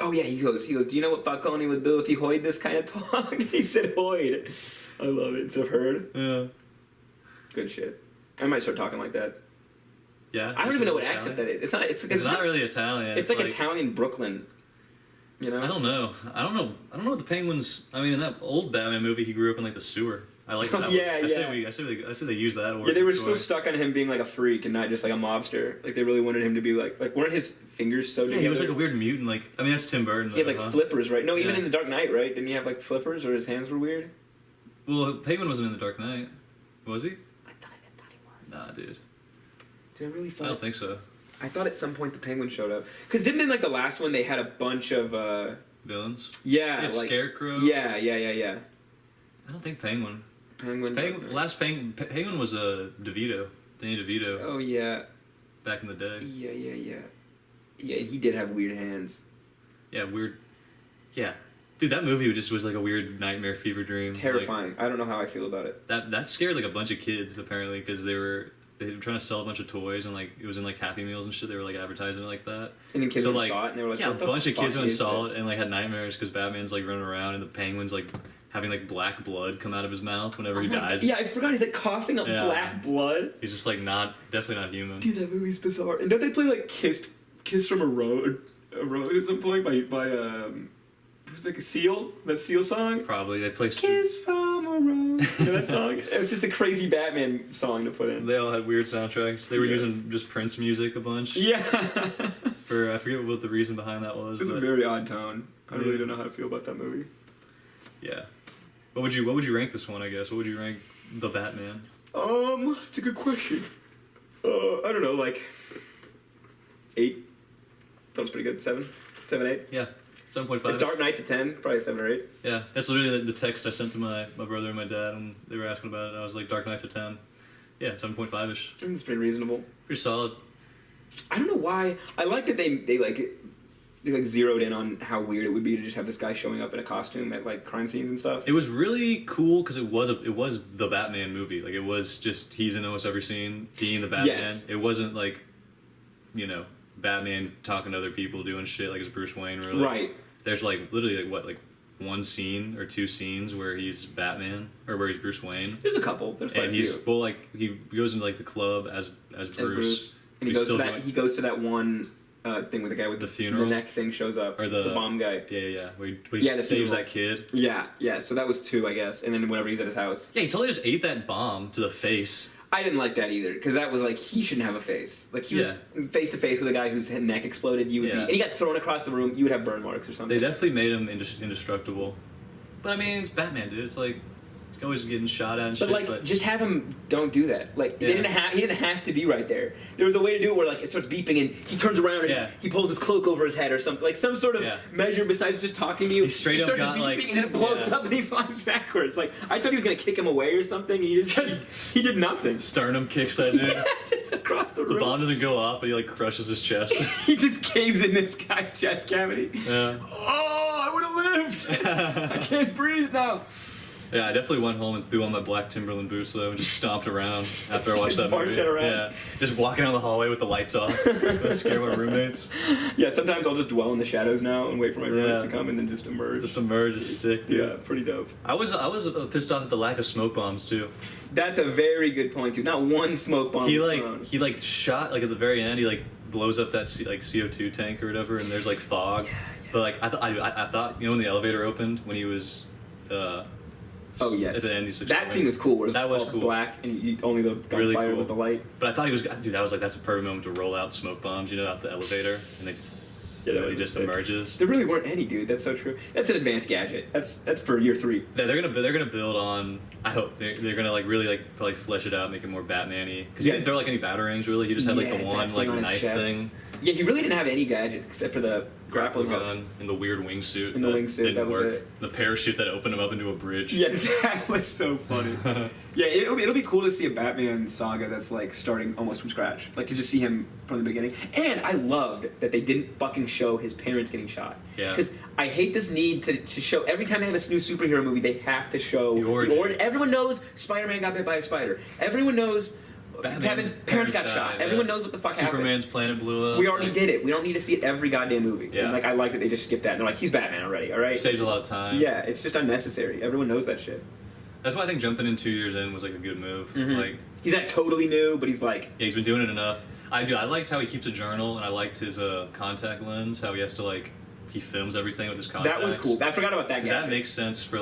Speaker 1: Oh, yeah, he goes, do you know what Falcone would do if he heard this kind of talk? He said heard. I love it. Instead of heard.
Speaker 3: Yeah.
Speaker 1: Good shit. I might start talking like that.
Speaker 3: Yeah.
Speaker 1: I don't even know what
Speaker 3: Italian?
Speaker 1: accent that is.
Speaker 3: It's not really Italian.
Speaker 1: It's like Italian Brooklyn. You know?
Speaker 3: I don't know. I don't know what the Penguins. I mean, in that old Batman movie, he grew up in like the sewer. I like that.
Speaker 1: Yeah,
Speaker 3: one.
Speaker 1: yeah.
Speaker 3: I say they use that word.
Speaker 1: Yeah, they
Speaker 3: in
Speaker 1: were
Speaker 3: the
Speaker 1: still
Speaker 3: story.
Speaker 1: stuck on him being like a freak and not just like a mobster. Like they really wanted him to be like weren't his fingers so
Speaker 3: Yeah,
Speaker 1: together?
Speaker 3: he was like a weird mutant. Like, I mean, that's Tim Burton.
Speaker 1: He had like
Speaker 3: huh?
Speaker 1: flippers, right? No, even
Speaker 3: Yeah.
Speaker 1: in The Dark Knight, right? Didn't he have like flippers or his hands were weird?
Speaker 3: Well, Penguin wasn't in the Dark Knight, was he?
Speaker 1: I thought he was.
Speaker 3: Nah, dude.
Speaker 1: Did I really
Speaker 3: I
Speaker 1: thought?
Speaker 3: don't think so.
Speaker 1: I thought at some point the Penguin showed up because didn't in like the last one they had a bunch of
Speaker 3: Villains.
Speaker 1: yeah
Speaker 3: He had
Speaker 1: like
Speaker 3: Scarecrow.
Speaker 1: yeah.
Speaker 3: I don't think Penguin.
Speaker 1: Penguin.
Speaker 3: Penguin was DeVito. Danny DeVito
Speaker 1: Oh yeah.
Speaker 3: back in the day.
Speaker 1: Yeah. Yeah, he did have weird hands.
Speaker 3: Yeah, weird. Yeah, dude, that movie just was like a weird nightmare fever dream.
Speaker 1: Terrifying.
Speaker 3: Like,
Speaker 1: I don't know how I feel about it.
Speaker 3: that scared like a bunch of kids apparently because they were trying to sell a bunch of toys and like it was in like Happy Meals and shit. They were like advertising it like that.
Speaker 1: And then kids
Speaker 3: So,
Speaker 1: went
Speaker 3: like,
Speaker 1: saw it and they were like,
Speaker 3: Yeah, a
Speaker 1: what the
Speaker 3: bunch of kids
Speaker 1: fuck
Speaker 3: went and
Speaker 1: is
Speaker 3: saw
Speaker 1: this?
Speaker 3: it and like had nightmares because Batman's like running around and the Penguin's like having like black blood come out of his mouth whenever he
Speaker 1: Oh my
Speaker 3: dies.
Speaker 1: God. Yeah, I forgot he's like coughing up
Speaker 3: Yeah.
Speaker 1: black blood.
Speaker 3: He's just like definitely not human.
Speaker 1: Dude, that movie's bizarre. And don't they play like Kiss from a Rose at some point by was like a Seal, that Seal song.
Speaker 3: Probably they play.
Speaker 1: Kiss from a Rose. You know that song? It was just a crazy Batman song to put in.
Speaker 3: They all had weird soundtracks. They were
Speaker 1: Yeah.
Speaker 3: using just Prince music a bunch.
Speaker 1: Yeah.
Speaker 3: For I forget what the reason behind that was.
Speaker 1: It was a
Speaker 3: but
Speaker 1: very odd tone. I really
Speaker 3: Yeah.
Speaker 1: don't know how to feel about that movie.
Speaker 3: yeah. What would you rank this one? I guess. What would you rank the Batman?
Speaker 1: It's a good question. I don't know, like 8. That was pretty good. 7, 8.
Speaker 3: Yeah, 7.5.
Speaker 1: If Dark Knight's a 10, probably a 7 or 8.
Speaker 3: Yeah, that's literally the text I sent to my brother and my dad, and they were asking about it. I was like, Dark Knight's a 10. Yeah, 7.5ish.
Speaker 1: I think it's pretty reasonable.
Speaker 3: Pretty solid.
Speaker 1: I don't know why. I like that they zeroed in on how weird it would be to just have this guy showing up in a costume at like crime scenes and stuff.
Speaker 3: It was really cool because it was the Batman movie. Like it was just he's in almost every scene being the Batman.
Speaker 1: Yes.
Speaker 3: It wasn't like, Batman talking to other people doing shit like it's Bruce Wayne. Really.
Speaker 1: Right.
Speaker 3: There's like literally like one scene or 2 scenes where he's Batman or where he's Bruce Wayne.
Speaker 1: There's a couple. There's quite
Speaker 3: And
Speaker 1: a
Speaker 3: he's
Speaker 1: few.
Speaker 3: he goes into like the club as Bruce.
Speaker 1: And he
Speaker 3: He's
Speaker 1: goes to
Speaker 3: still
Speaker 1: that.
Speaker 3: doing-
Speaker 1: He goes to that one thing with the guy with
Speaker 3: The funeral?
Speaker 1: The neck thing shows up.
Speaker 3: Or the
Speaker 1: bomb guy.
Speaker 3: Yeah. Where he
Speaker 1: Yeah, the
Speaker 3: saves
Speaker 1: funeral.
Speaker 3: that kid.
Speaker 1: Yeah. So that was 2, I guess. And then whenever he's at his house,
Speaker 3: Yeah, he totally just ate that bomb to the face.
Speaker 1: I didn't like that either because that was like he shouldn't have a face. Like he was face to face with a guy whose neck exploded. You would be,
Speaker 3: Yeah.
Speaker 1: and he got thrown across the room. You would have burn marks or
Speaker 3: They
Speaker 1: something.
Speaker 3: definitely made him indestructible. But I mean, it's Batman, dude. It's like he's always getting shot at and
Speaker 1: But
Speaker 3: shit.
Speaker 1: like, just have him. Don't do that. Like,
Speaker 3: Yeah.
Speaker 1: he didn't have to be right there. There was a way to do it where like it starts beeping and he turns around and
Speaker 3: Yeah.
Speaker 1: he pulls his cloak over his head or something. Like some sort of
Speaker 3: Yeah.
Speaker 1: measure besides just talking to you.
Speaker 3: He straight
Speaker 1: It
Speaker 3: up
Speaker 1: starts
Speaker 3: got,
Speaker 1: beeping
Speaker 3: like-
Speaker 1: and then it blows
Speaker 3: yeah.
Speaker 1: up and he flies backwards. Like I thought he was gonna kick him away or something. And he he did nothing.
Speaker 3: Sternum kicks that dude.
Speaker 1: Just across the
Speaker 3: The
Speaker 1: room.
Speaker 3: bomb doesn't go off, but he like crushes his chest.
Speaker 1: He just caves in this guy's chest cavity.
Speaker 3: Yeah.
Speaker 1: Oh, I would have lived. I can't breathe now.
Speaker 3: Yeah, I definitely went home and threw on my black Timberland boots though and just stomped around after I watched
Speaker 1: Just
Speaker 3: that movie.
Speaker 1: marching around.
Speaker 3: Yeah, just walking down the hallway with the lights off. Gonna scare my roommates.
Speaker 1: Yeah, sometimes I'll just dwell in the shadows now and wait for my roommates
Speaker 3: Yeah.
Speaker 1: to come and then just emerge.
Speaker 3: Just emerge, just sick, dude.
Speaker 1: Yeah, pretty dope.
Speaker 3: I was pissed off at the lack of smoke bombs too.
Speaker 1: That's a very good point too. Not one smoke bomb.
Speaker 3: He
Speaker 1: was
Speaker 3: like
Speaker 1: thrown.
Speaker 3: he like shot like at the very end. He like blows up that CO2 tank or whatever, and there's like fog. But like I thought when the elevator opened when he was.
Speaker 1: Oh yes.
Speaker 3: At the end, he's
Speaker 1: that scene was cool. Where it
Speaker 3: That was
Speaker 1: all
Speaker 3: cool.
Speaker 1: black and only the gunfire
Speaker 3: Really cool.
Speaker 1: was the light.
Speaker 3: But I thought he was, dude. I was like, that's a perfect moment to roll out smoke bombs, out the elevator, and
Speaker 1: Yeah, that
Speaker 3: he
Speaker 1: was
Speaker 3: just
Speaker 1: sick.
Speaker 3: emerges.
Speaker 1: There really weren't any, dude. That's so true. That's an advanced gadget. That's for year 3.
Speaker 3: Yeah, they're gonna build on. I hope they're gonna like really like probably flesh it out, make it more Batman-y. Because he
Speaker 1: Yeah.
Speaker 3: didn't throw like any batarangs really. He just had like
Speaker 1: Yeah,
Speaker 3: the
Speaker 1: that
Speaker 3: one
Speaker 1: thing
Speaker 3: like
Speaker 1: on his
Speaker 3: knife
Speaker 1: chest.
Speaker 3: thing,
Speaker 1: Yeah, he really didn't have any gadgets except for the grappling hook.
Speaker 3: gun, and the weird wingsuit.
Speaker 1: And the
Speaker 3: that
Speaker 1: wingsuit,
Speaker 3: didn't
Speaker 1: that was
Speaker 3: work.
Speaker 1: it.
Speaker 3: The parachute that opened him up into a bridge.
Speaker 1: Yeah, that was so funny. Yeah, it'll be cool to see a Batman saga that's like starting almost from scratch. Like to just see him from the beginning. And I loved that they didn't fucking show his parents getting shot.
Speaker 3: Yeah.
Speaker 1: Because I hate this need to show every time they have this new superhero movie, they have to show
Speaker 3: The origin.
Speaker 1: Everyone knows Spider-Man got bit by a spider. Everyone knows Batman's parents got shot.
Speaker 3: died,
Speaker 1: Everyone
Speaker 3: yeah.
Speaker 1: knows what the fuck
Speaker 3: Superman's
Speaker 1: happened.
Speaker 3: planet blew up.
Speaker 1: We already
Speaker 3: like,
Speaker 1: did it. We don't need to see it every goddamn movie.
Speaker 3: Yeah.
Speaker 1: And like I like that they just skipped that. And they're like, he's Batman already, alright?
Speaker 3: Saved a lot of time.
Speaker 1: Yeah, it's just unnecessary. Everyone knows that shit.
Speaker 3: That's why I think jumping in 2 years in was like a good move.
Speaker 1: Mhm.
Speaker 3: Like,
Speaker 1: He's not totally new, but he's like
Speaker 3: yeah, he's been doing it enough. I liked how he keeps a journal, and I liked his contact lens. How he has to he films everything with his contacts.
Speaker 1: that was cool. I forgot about that.
Speaker 3: Because that
Speaker 1: gadget.
Speaker 3: makes sense for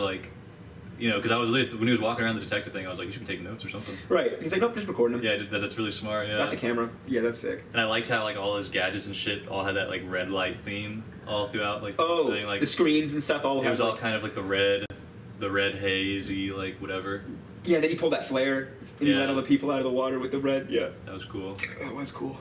Speaker 3: because I was when he was walking around the detective thing, I was like, you should be taking notes or something.
Speaker 1: Right. He's like, nope, just recording him.
Speaker 3: Yeah, that's really smart. Yeah.
Speaker 1: Got the camera. Yeah, that's sick.
Speaker 3: And I liked how all his gadgets and shit all had that red light theme all throughout the
Speaker 1: Oh,
Speaker 3: thing.
Speaker 1: the screens and stuff all
Speaker 3: it
Speaker 1: have
Speaker 3: was all
Speaker 1: like,
Speaker 3: kind of the red hazy whatever.
Speaker 1: yeah, then he pulled that flare and he
Speaker 3: Yeah.
Speaker 1: let all the people out of the water with the red. Yeah.
Speaker 3: That was cool.
Speaker 1: That was cool.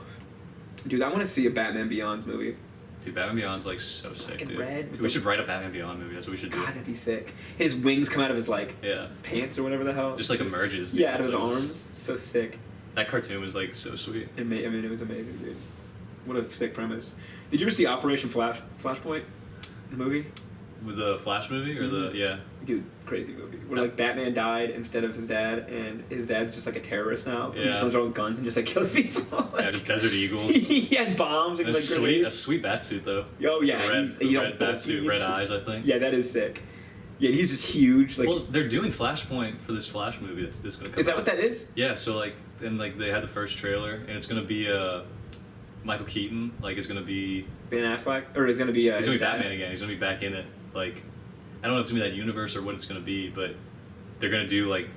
Speaker 1: Dude, I want to see a Batman Beyond's movie.
Speaker 3: Dude, Batman Beyond's so sick,
Speaker 1: Fucking
Speaker 3: dude.
Speaker 1: red with
Speaker 3: We
Speaker 1: the-
Speaker 3: should write a Batman Beyond movie. That's what we should do.
Speaker 1: God, that'd be sick. His wings come out of his
Speaker 3: Yeah.
Speaker 1: pants or whatever the hell.
Speaker 3: Just emerges. Dude.
Speaker 1: Yeah, out of his
Speaker 3: It's
Speaker 1: arms. So sick.
Speaker 3: That cartoon was so sweet.
Speaker 1: I mean, it was amazing, dude. What a sick premise. Did you ever see Operation Flashpoint? The movie?
Speaker 3: With the Flash movie or
Speaker 1: Mhm.
Speaker 3: yeah.
Speaker 1: Dude, crazy movie. Where Batman died instead of his dad, and his dad's just like a terrorist now. He
Speaker 3: Yeah.
Speaker 1: just runs around with guns and just kills people.
Speaker 3: Yeah, just Desert Eagles.
Speaker 1: He had bombs and
Speaker 3: And a
Speaker 1: grenades.
Speaker 3: sweet bat suit though.
Speaker 1: Oh yeah,
Speaker 3: The red,
Speaker 1: he's
Speaker 3: the
Speaker 1: all
Speaker 3: red bat suit,
Speaker 1: bulky
Speaker 3: red
Speaker 1: and
Speaker 3: eyes, I think.
Speaker 1: Yeah, that is sick. Yeah, and he's just huge. Like,
Speaker 3: Well, they're doing Flashpoint for this Flash movie that's going to come
Speaker 1: is that
Speaker 3: out.
Speaker 1: what that is?
Speaker 3: Yeah, so and they had the first trailer, and it's going to be Michael Keaton. Is going to be
Speaker 1: Ben Affleck, or is it gonna be?
Speaker 3: he's going to
Speaker 1: his
Speaker 3: be
Speaker 1: dad?
Speaker 3: Batman again. He's going to be back in it. like, I don't know if it's gonna be that universe or what it's gonna be, but they're gonna do like,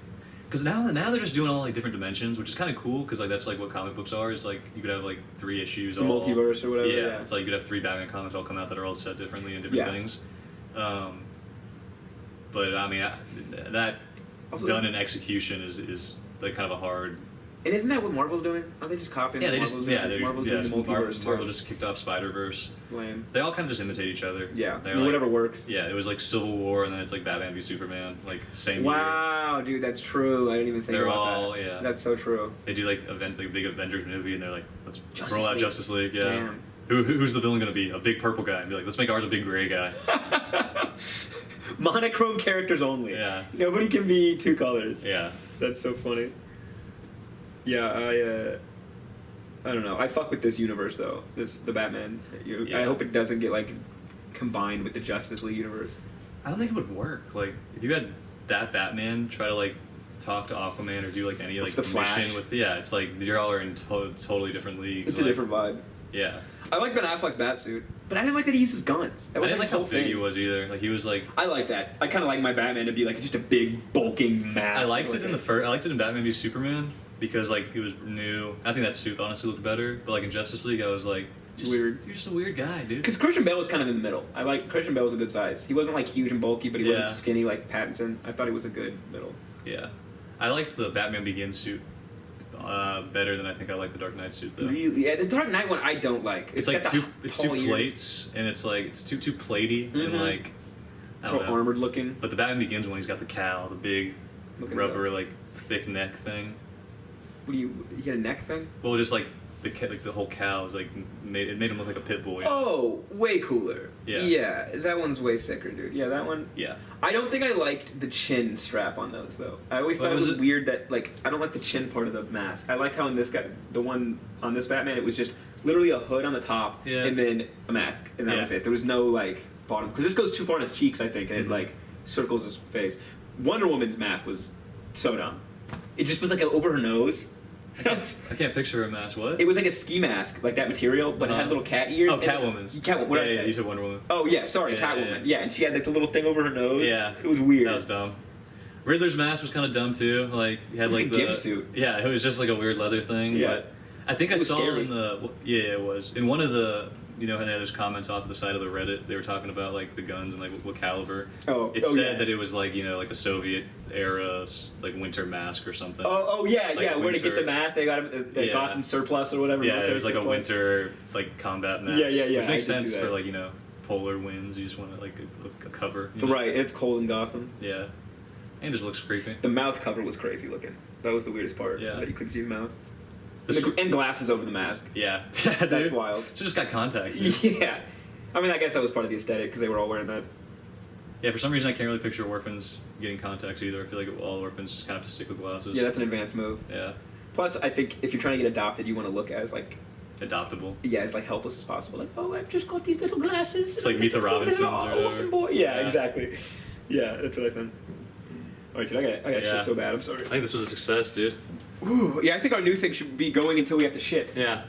Speaker 3: because now they're just doing all like different dimensions, which is kind of cool because like that's like what comic books are. Is like you could have like 3 issues,
Speaker 1: The
Speaker 3: all,
Speaker 1: multiverse or whatever.
Speaker 3: Yeah, it's like you could have 3 Batman comics all come out that are all set differently and different
Speaker 1: Yeah.
Speaker 3: things. But I mean, that
Speaker 1: Also,
Speaker 3: done in execution is like kind of a hard.
Speaker 1: And isn't that what Marvel's doing? Aren't they just copying?
Speaker 3: Yeah,
Speaker 1: what
Speaker 3: they just
Speaker 1: Marvel's
Speaker 3: yeah,
Speaker 1: doing?
Speaker 3: they
Speaker 1: Marvel's
Speaker 3: yeah,
Speaker 1: doing the multiverse too.
Speaker 3: Marvel just kicked off Spider-Verse.
Speaker 1: Lame.
Speaker 3: They all kind of just imitate each other.
Speaker 1: Yeah,
Speaker 3: They're
Speaker 1: I mean,
Speaker 3: like-
Speaker 1: whatever works.
Speaker 3: Yeah, it was like Civil War, and then it's like Batman v Superman, like same year.
Speaker 1: Wow, dude, that's true. I didn't even think
Speaker 3: They're
Speaker 1: about
Speaker 3: all
Speaker 1: that.
Speaker 3: yeah.
Speaker 1: That's so true.
Speaker 3: They do like the big Avengers movie, and they're like, let's
Speaker 1: Justice
Speaker 3: roll out
Speaker 1: League.
Speaker 3: Justice League. Yeah.
Speaker 1: Damn.
Speaker 3: Who's the villain gonna be? A big purple guy. And be like, let's make ours a big gray guy.
Speaker 1: Monochrome characters only.
Speaker 3: Yeah.
Speaker 1: Nobody can be 2 colors.
Speaker 3: Yeah.
Speaker 1: That's so funny. Yeah, I don't know. I fuck with this universe though. The Batman.
Speaker 3: Yeah.
Speaker 1: I hope it doesn't get like combined with the Justice League universe.
Speaker 3: I don't think it would work. Like if you had that Batman try to like talk to Aquaman or do like any like
Speaker 1: the Flash.
Speaker 3: mission with it's like you're all are in totally different leagues.
Speaker 1: It's
Speaker 3: like,
Speaker 1: a different vibe.
Speaker 3: Yeah.
Speaker 1: I like Ben Affleck's Batsuit, but I didn't like that he uses guns. That
Speaker 3: I
Speaker 1: was
Speaker 3: didn't
Speaker 1: like
Speaker 3: like
Speaker 1: his
Speaker 3: how
Speaker 1: whole
Speaker 3: big
Speaker 1: thing.
Speaker 3: he was either. Like he was like.
Speaker 1: I like that. I kind of like my Batman to be like just a big bulking mass.
Speaker 3: I liked
Speaker 1: like
Speaker 3: it in the first. I liked it in Batman v Superman because like it was new. I think that suit honestly looked better. But like in Justice League, I was like,
Speaker 1: Weird.
Speaker 3: You're just a weird guy, dude.
Speaker 1: Because Christian Bale was kind of in the middle. I like Christian Bale was a good size. He wasn't like huge and bulky, but he
Speaker 3: Yeah.
Speaker 1: wasn't skinny like Pattinson. I thought he was a good middle.
Speaker 3: Yeah, I liked the Batman Begins suit better than I think I liked the Dark Knight suit though.
Speaker 1: Really, yeah, the Dark Knight one I don't like.
Speaker 3: It's
Speaker 1: got
Speaker 3: like
Speaker 1: the
Speaker 3: it's
Speaker 1: tall
Speaker 3: two
Speaker 1: ears.
Speaker 3: plates, and it's like it's too platey and
Speaker 1: Mhm.
Speaker 3: like I
Speaker 1: So
Speaker 3: don't know.
Speaker 1: armored looking.
Speaker 3: But the Batman Begins one, he's got the cowl, the big
Speaker 1: Looking
Speaker 3: rubber like thick neck thing.
Speaker 1: What do you get a neck thing?
Speaker 3: Well, just like the whole cow is like made him look like a pit bull. You know?
Speaker 1: Oh, way cooler.
Speaker 3: Yeah.
Speaker 1: Yeah, that one's way sicker, dude. Yeah, that one.
Speaker 3: Yeah.
Speaker 1: I don't think I liked the chin strap on those though. I always
Speaker 3: What
Speaker 1: thought it
Speaker 3: was
Speaker 1: was
Speaker 3: it?
Speaker 1: weird that like I don't like the chin part of the mask. I liked how in this guy, the one on this Batman, it was just literally a hood on the top
Speaker 3: Yeah.
Speaker 1: and then a mask, and that
Speaker 3: Yeah.
Speaker 1: was it. There was no like bottom because this goes too far in his cheeks, I think, and it
Speaker 3: Mhm.
Speaker 1: like circles his face. Wonder Woman's mask was so dumb. It just was like over her nose.
Speaker 3: I can't picture a mask. What?
Speaker 1: It was like a ski mask, like that material, but it had little cat ears.
Speaker 3: Oh,
Speaker 1: and-
Speaker 3: Catwoman's.
Speaker 1: Catwoman. What did I
Speaker 3: yeah,
Speaker 1: say?
Speaker 3: you said Wonder Woman.
Speaker 1: Oh yeah, sorry,
Speaker 3: Yeah,
Speaker 1: Catwoman.
Speaker 3: yeah.
Speaker 1: Yeah, and she had like the little thing over her nose.
Speaker 3: Yeah.
Speaker 1: it was weird.
Speaker 3: That was dumb. Riddler's mask was kind of dumb too. Like he had
Speaker 1: It was
Speaker 3: like
Speaker 1: like a
Speaker 3: the
Speaker 1: gimp suit.
Speaker 3: Yeah, it was just like a weird leather thing.
Speaker 1: Yeah.
Speaker 3: But I think I
Speaker 1: It was
Speaker 3: saw
Speaker 1: scary.
Speaker 3: in the it was in one of the there's comments off to the side of the Reddit. They were talking about like the guns and like what caliber.
Speaker 1: Oh,
Speaker 3: It
Speaker 1: oh,
Speaker 3: said
Speaker 1: yeah.
Speaker 3: that it was like like a Soviet era like winter mask or something.
Speaker 1: Oh yeah,
Speaker 3: Like
Speaker 1: yeah. Where to get
Speaker 3: winter-
Speaker 1: the mask? They got him the
Speaker 3: Yeah.
Speaker 1: Gotham surplus or whatever.
Speaker 3: Yeah, it
Speaker 1: military
Speaker 3: was like a
Speaker 1: surplus.
Speaker 3: winter like combat mask.
Speaker 1: Yeah, yeah, yeah,
Speaker 3: Which makes
Speaker 1: I did see
Speaker 3: sense
Speaker 1: that.
Speaker 3: for like polar winds. You just want like a cover. You know?
Speaker 1: Right, and it's cold in Gotham.
Speaker 3: Yeah, and it just looks creepy.
Speaker 1: The mouth cover was crazy looking. That was the weirdest part.
Speaker 3: Yeah.
Speaker 1: that you couldn't see the mouth.
Speaker 3: The
Speaker 1: And glasses over the mask.
Speaker 3: Yeah,
Speaker 1: That's
Speaker 3: Dude.
Speaker 1: wild.
Speaker 3: She just got contacts. dude.
Speaker 1: Yeah, I mean, I guess that was part of the aesthetic because they were all wearing that.
Speaker 3: Yeah, for some reason I can't really picture orphans getting contacts either. I feel like all orphans just kind of have to stick with glasses.
Speaker 1: Yeah, that's an advanced move.
Speaker 3: Yeah,
Speaker 1: Plus, I think if you're trying to get adopted, you want to look as like
Speaker 3: adoptable.
Speaker 1: as like helpless as possible. Like, oh, I've just got these little glasses.
Speaker 3: It's like
Speaker 1: I'm
Speaker 3: Meet
Speaker 1: just
Speaker 3: the
Speaker 1: a cool little
Speaker 3: Robinsons or
Speaker 1: orphan
Speaker 3: whatever.
Speaker 1: boy. Yeah,
Speaker 3: Yeah.
Speaker 1: exactly. Yeah, that's what I think. All right, dude, I got
Speaker 3: Yeah.
Speaker 1: shit so bad. I'm sorry.
Speaker 3: I think this was a success, dude.
Speaker 1: Ooh, yeah, I think our new thing should be going until we have to shit.
Speaker 3: Yeah.